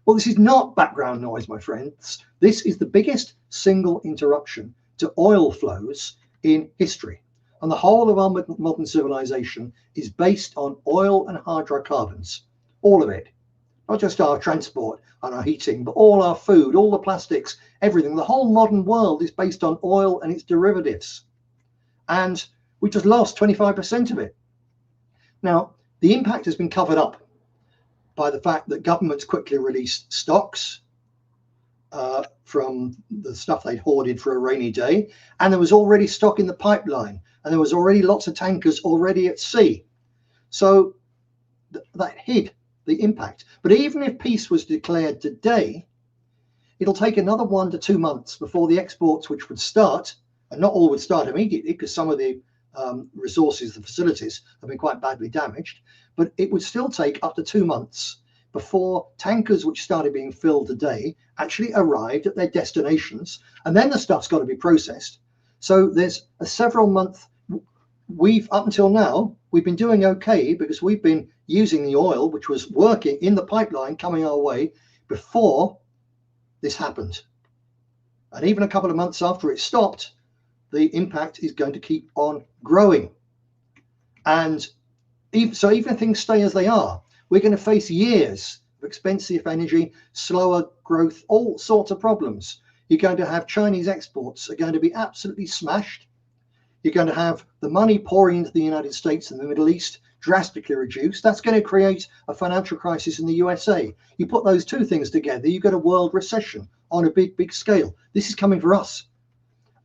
Well, this is not background noise, my friends. This is the biggest single interruption to oil flows in history. And the whole of our modern civilization is based on oil and hydrocarbons. All of it. Not just our transport and our heating, but all our food, all the plastics, everything. The whole modern world is based on oil and its derivatives. And we just lost 25% of it. Now, the impact has been covered up by the fact that governments quickly released stocks from the stuff they'd hoarded for a rainy day. And there was already stock in the pipeline. And there was already lots of tankers already at sea. So that hid the impact. But even if peace was declared today, it'll take another 1 to 2 months before the exports, which would start, and not all would start immediately because some of the resources, the facilities have been quite badly damaged, but it would still take up to 2 months before tankers which started being filled today actually arrived at their destinations, and then the stuff's got to be processed. So there's a several month, up until now, we've been doing okay because we've been using the oil which was working in the pipeline coming our way before this happened. And even a couple of months after it stopped, the impact is going to keep on growing. And even if things stay as they are, we're going to face years of expensive energy, slower growth, all sorts of problems. You're going to have Chinese exports are going to be absolutely smashed. You're going to have the money pouring into the United States and the Middle East drastically reduced. That's going to create a financial crisis in the USA. You put those two things together, you've got a world recession on a big scale. This is coming for us.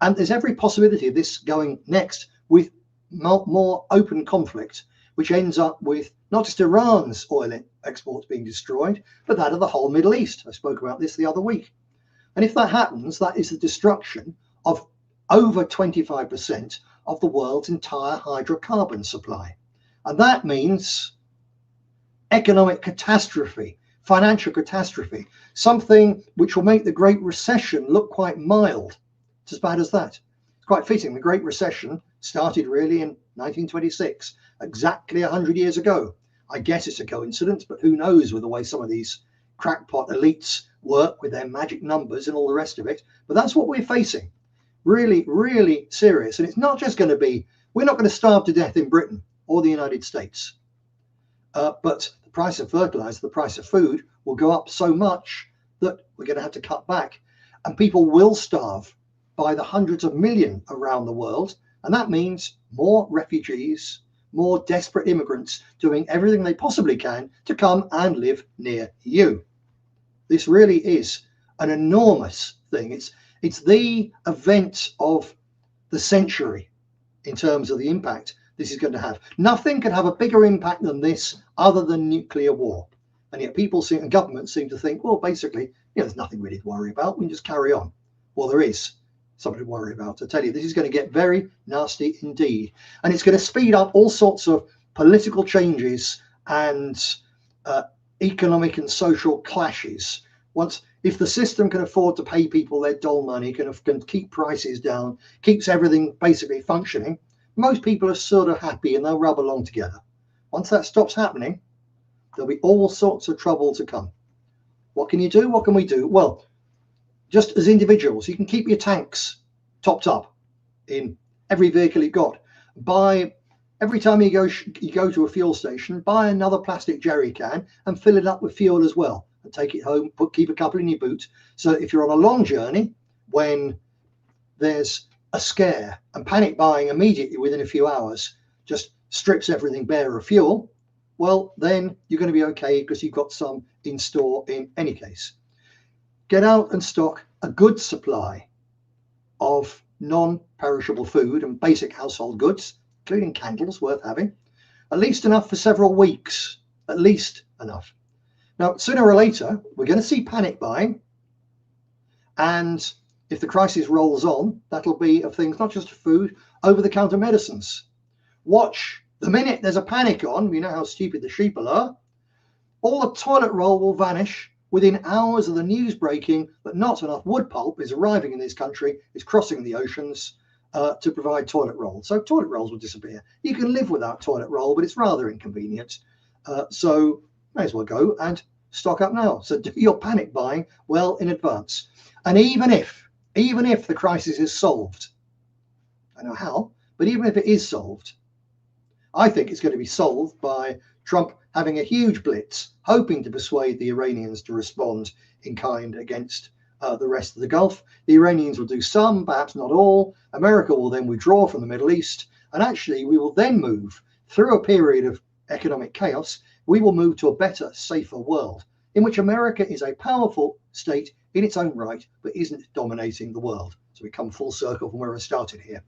And there's every possibility of this going next with more open conflict, which ends up with not just Iran's oil exports being destroyed, but that of the whole Middle East. I spoke about this the other week. And if that happens, that is the destruction of over 25% of the world's entire hydrocarbon supply. And that means economic catastrophe, financial catastrophe, something which will make the Great Recession look quite mild. It's as bad as that. It's quite fitting. The Great Recession started really in 1926, exactly 100 years ago. I guess it's a coincidence, but who knows with the way some of these crackpot elites work with their magic numbers and all the rest of it. But that's what we're facing. Really, really serious. And it's not just going to be, we're not going to starve to death in Britain or the United States. But the price of fertilizer, the price of food will go up so much that we're going to have to cut back. And people will starve by the hundreds of millions around the world. And that means more refugees, more desperate immigrants doing everything they possibly can to come and live near you. This really is an enormous thing. It's the event of the century in terms of the impact this is going to have. Nothing can have a bigger impact than this other than nuclear war. And yet people and governments seem to think, well, basically, there's nothing really to worry about. We can just carry on. Well, there is something to worry about. I tell you, this is going to get very nasty indeed. And it's going to speed up all sorts of political changes and economic and social clashes. If the system can afford to pay people their dole money, can keep prices down, keeps everything basically functioning, most people are sort of happy and they'll rub along together. Once that stops happening, there'll be all sorts of trouble to come. What can you do? What can we do? Well, just as individuals, you can keep your tanks topped up in every vehicle you've got. Every time you go to a fuel station, buy another plastic jerry can and fill it up with fuel as well. And take it home, keep a couple in your boot. So if you're on a long journey, when there's a scare and panic buying immediately within a few hours just strips everything bare of fuel, well, then you're going to be okay because you've got some in store in any case. Get out and stock a good supply of non-perishable food and basic household goods, including candles worth having, at least enough for several weeks, at least enough. Now, sooner or later, we're going to see panic buying. And if the crisis rolls on, that'll be of things, not just food, over-the-counter medicines. Watch the minute there's a panic on, you know how stupid the sheep are, all the toilet roll will vanish within hours of the news breaking that not enough wood pulp is arriving in this country, is crossing the oceans to provide toilet roll. So toilet rolls will disappear. You can live without toilet roll, but it's rather inconvenient. So may as well go and stock up now. So do your panic buying well in advance. And even if the crisis is solved, I don't know how, but even if it is solved, I think it's going to be solved by Trump having a huge blitz, hoping to persuade the Iranians to respond in kind against the rest of the Gulf. The Iranians will do some, perhaps not all. America will then withdraw from the Middle East. And actually, we will then move through a period of economic chaos. We will move to a better, safer world in which America is a powerful state in its own right, but isn't dominating the world. So we come full circle from where I started here.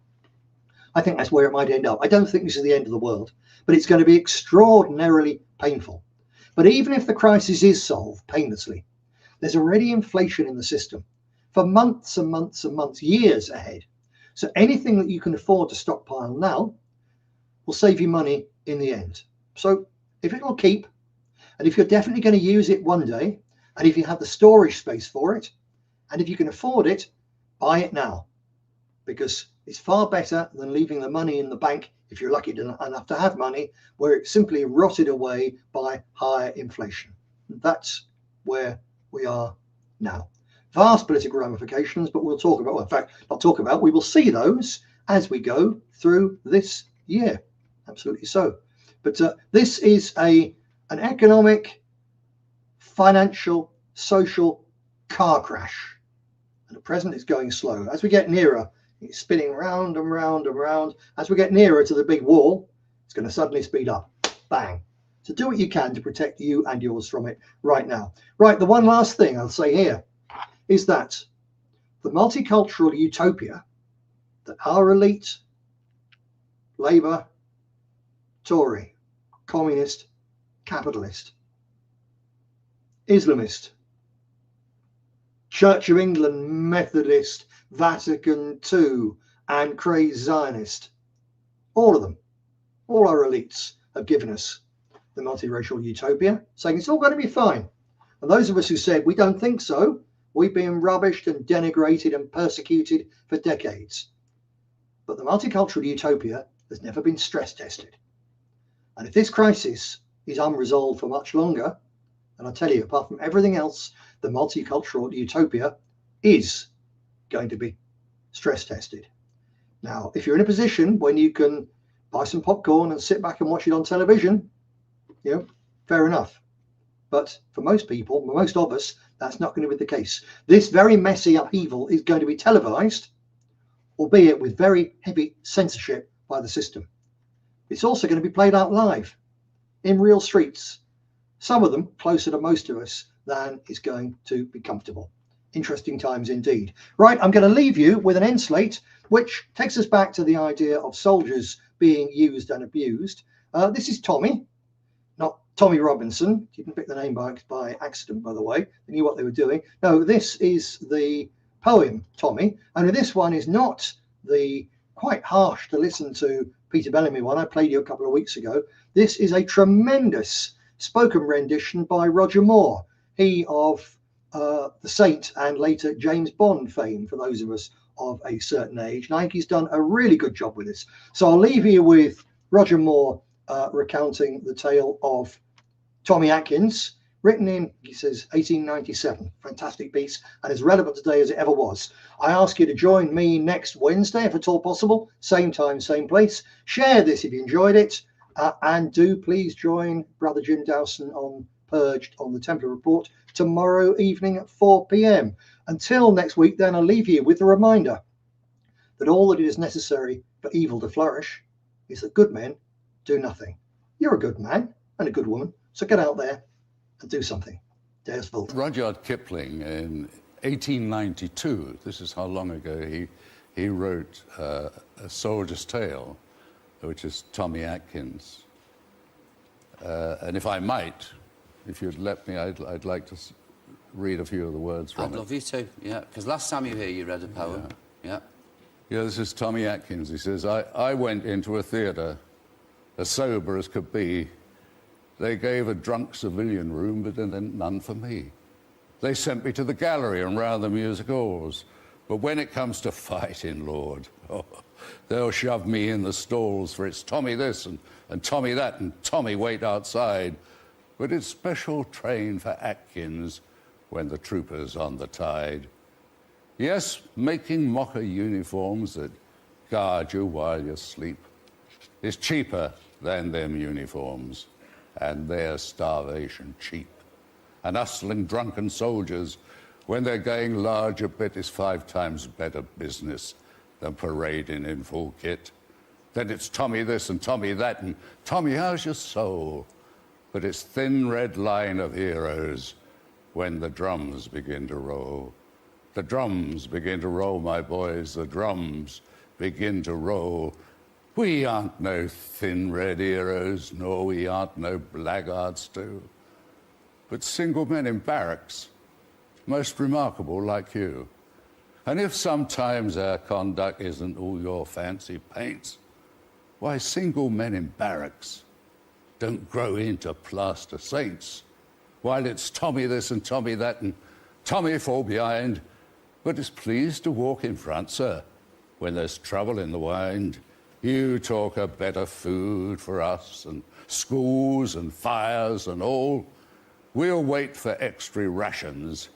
I think that's where it might end up. I don't think this is the end of the world, but it's going to be extraordinarily painful. But even if the crisis is solved painlessly, there's already inflation in the system for months and months and months, years ahead. So anything that you can afford to stockpile now will save you money in the end. So if it will keep, And if you're definitely going to use it one day, and if you have the storage space for it, and if you can afford it, buy it now, because it's far better than leaving the money in the bank, if you're lucky enough to have money, where it's simply rotted away by higher inflation. That's where we are now. Vast political ramifications, but we'll talk about, well, in fact, not talk about, we will see those as we go through this year. Absolutely so. But this is an economic, financial, social car crash. And at present it's going slow. As we get nearer, it's spinning round and round and round. As we get nearer to the big wall, it's going to suddenly speed up. Bang. So do what you can to protect you and yours from it right now. Right, the one last thing I'll say here is that the multicultural utopia that our elite, Labour, Tory, communist, capitalist, Islamist, Church of England, Methodist, Vatican II, and crazed Zionist, all of them, all our elites have given us the multiracial utopia, saying it's all going to be fine. And those of us who said we don't think so, we've been rubbished and denigrated and persecuted for decades. But the multicultural utopia has never been stress tested. And if this crisis is unresolved for much longer, and I tell you, apart from everything else, the multicultural utopia is going to be stress tested. Now, if you're in a position when you can buy some popcorn and sit back and watch it on television, fair enough. But for most people, most of us, that's not going to be the case. This very messy upheaval is going to be televised, albeit with very heavy censorship by the system. It's also going to be played out live in real streets, some of them closer to most of us than is going to be comfortable. Interesting times indeed. Right, I'm going to leave you with an end slate, which takes us back to the idea of soldiers being used and abused. This is Tommy, not Tommy Robinson. You can pick the name by accident, by the way. They knew what they were doing. No, this is the poem Tommy. And this one is not the quite harsh to listen to Peter Bellamy one I played you a couple of weeks ago. This is a tremendous spoken rendition by Roger Moore, he of The Saint and later James Bond fame, for those of us of a certain age. And I think he's done a really good job with this. So I'll leave you with Roger Moore recounting the tale of Tommy Atkins, written in, he says, 1897. Fantastic piece, and as relevant today as it ever was. I ask you to join me next Wednesday, if at all possible. Same time, same place. Share this if you enjoyed it. And do please join Brother Jim Dowson on Purged on the Templar Report tomorrow evening at 4 p.m. Until next week, then, I'll leave you with the reminder that all that is necessary for evil to flourish is that good men do nothing. You're a good man and a good woman, so get out there and do something. Deus Vult. Rudyard Kipling in 1892, this is how long ago, he wrote A Soldier's Tale, which is Tommy Atkins. And if I might, if you'd let me, I'd like to read a few of the words from it. I'd love you to, yeah, because last time you were here, you read a poem. Yeah. Yeah, this is Tommy Atkins. He says, I went into a theatre as sober as could be. They gave a drunk civilian room, but then none for me. They sent me to the gallery and round the music halls. But when it comes to fighting, Lord, they'll shove me in the stalls, for it's Tommy this and Tommy that and Tommy wait outside. But it's special train for Atkins when the trooper's on the tide. Yes, making mocker uniforms that guard you while you sleep is cheaper than them uniforms, and their starvation cheap. And hustling drunken soldiers, when they're going large a bit, is 5 times better business than parading in full kit. Then it's Tommy this and Tommy that, and Tommy, how's your soul? But it's thin red line of heroes when the drums begin to roll. The drums begin to roll, my boys, the drums begin to roll. We aren't no thin red heroes, nor we aren't no blackguards too, but single men in barracks, most remarkable like you. And if sometimes our conduct isn't all your fancy paints, why, single men in barracks don't grow into plaster saints, while it's Tommy this and Tommy that and Tommy fall behind, but is pleased to walk in front, sir, when there's trouble in the wind. You talk of better food for us and schools and fires and all. We'll wait for extra rations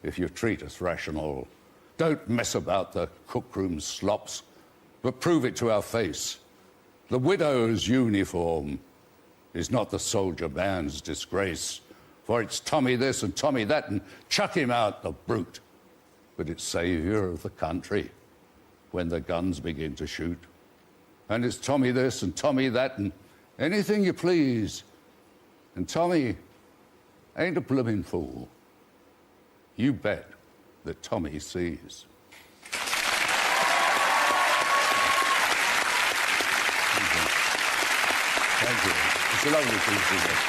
if you treat us rational. Don't mess about the cookroom slops, but prove it to our face. The widow's uniform is not the soldier man's disgrace, for it's Tommy this and Tommy that, and chuck him out, the brute. But it's saviour of the country when the guns begin to shoot. And it's Tommy this and Tommy that, and anything you please. And Tommy ain't a blooming fool. You bet that Tommy sees. Thank you. It's a lovely piece of work.